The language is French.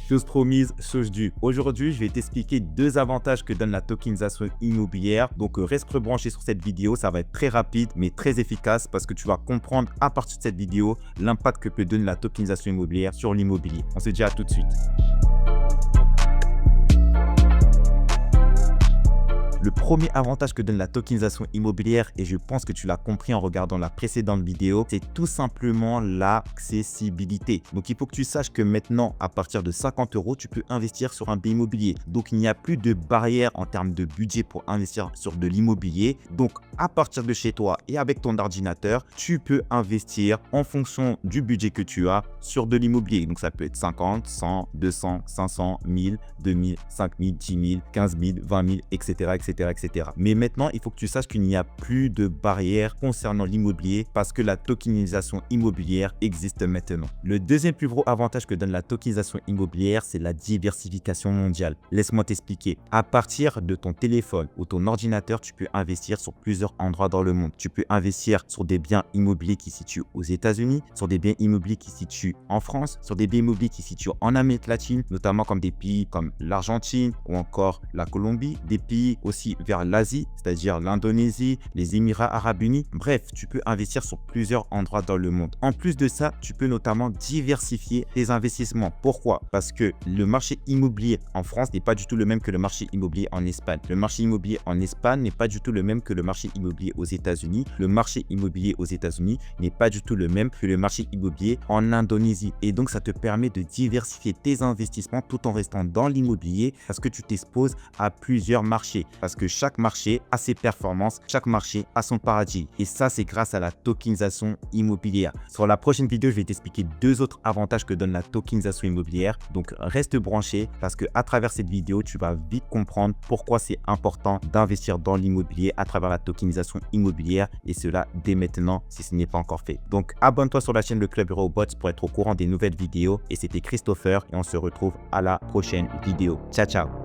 Chose promise, chose due. Aujourd'hui, je vais t'expliquer deux avantages que donne la tokenisation immobilière. Donc, reste branché sur cette vidéo. Ça va être très rapide, mais très efficace parce que tu vas comprendre à partir de cette vidéo l'impact que peut donner la tokenisation immobilière sur l'immobilier. On se dit à tout de suite. Le premier avantage que donne la tokenisation immobilière, et je pense que tu l'as compris en regardant la précédente vidéo, c'est tout simplement l'accessibilité. Donc, il faut que tu saches que maintenant, à partir de 50 €, tu peux investir sur un bien immobilier. Donc, il n'y a plus de barrière en termes de budget pour investir sur de l'immobilier. Donc, à partir de chez toi et avec ton ordinateur, tu peux investir en fonction du budget que tu as sur de l'immobilier. Donc, ça peut être 50, 100, 200, 500, 1000, 2000, 5000, 10 000, 15 000, 20 000, etc. etc. Mais maintenant, il faut que tu saches qu'il n'y a plus de barrières concernant l'immobilier parce que la tokenisation immobilière existe maintenant. Le deuxième plus gros avantage que donne la tokenisation immobilière, c'est la diversification mondiale. Laisse-moi t'expliquer. À partir de ton téléphone ou ton ordinateur, tu peux investir sur plusieurs endroits dans le monde. Tu peux investir sur des biens immobiliers qui se situent aux États-Unis, sur des biens immobiliers qui se situent en France, sur des biens immobiliers qui se situent en Amérique latine, notamment comme des pays comme l'Argentine ou encore la Colombie, des pays aussi vers l'Asie, c'est-à-dire l'Indonésie, les Émirats Arabes Unis. Bref, tu peux investir sur plusieurs endroits dans le monde. En plus de ça, tu peux notamment diversifier tes investissements. Pourquoi? Parce que le marché immobilier en France n'est pas du tout le même que le marché immobilier en Espagne. Le marché immobilier en Espagne n'est pas du tout le même que le marché immobilier aux États-Unis. Le marché immobilier aux États-Unis n'est pas du tout le même que le marché immobilier en Indonésie. Et donc, ça te permet de diversifier tes investissements tout en restant dans l'immobilier parce que tu t'exposes à plusieurs marchés. Parce que chaque marché a ses performances, chaque marché a son paradis. Et ça, c'est grâce à la tokenisation immobilière. Sur la prochaine vidéo, je vais t'expliquer deux autres avantages que donne la tokenisation immobilière. Donc, reste branché parce qu'à travers cette vidéo, tu vas vite comprendre pourquoi c'est important d'investir dans l'immobilier à travers la tokenisation immobilière et cela dès maintenant si ce n'est pas encore fait. Donc, abonne-toi sur la chaîne Le Club Robots pour être au courant des nouvelles vidéos. Et c'était Christopher et on se retrouve à la prochaine vidéo. Ciao, ciao!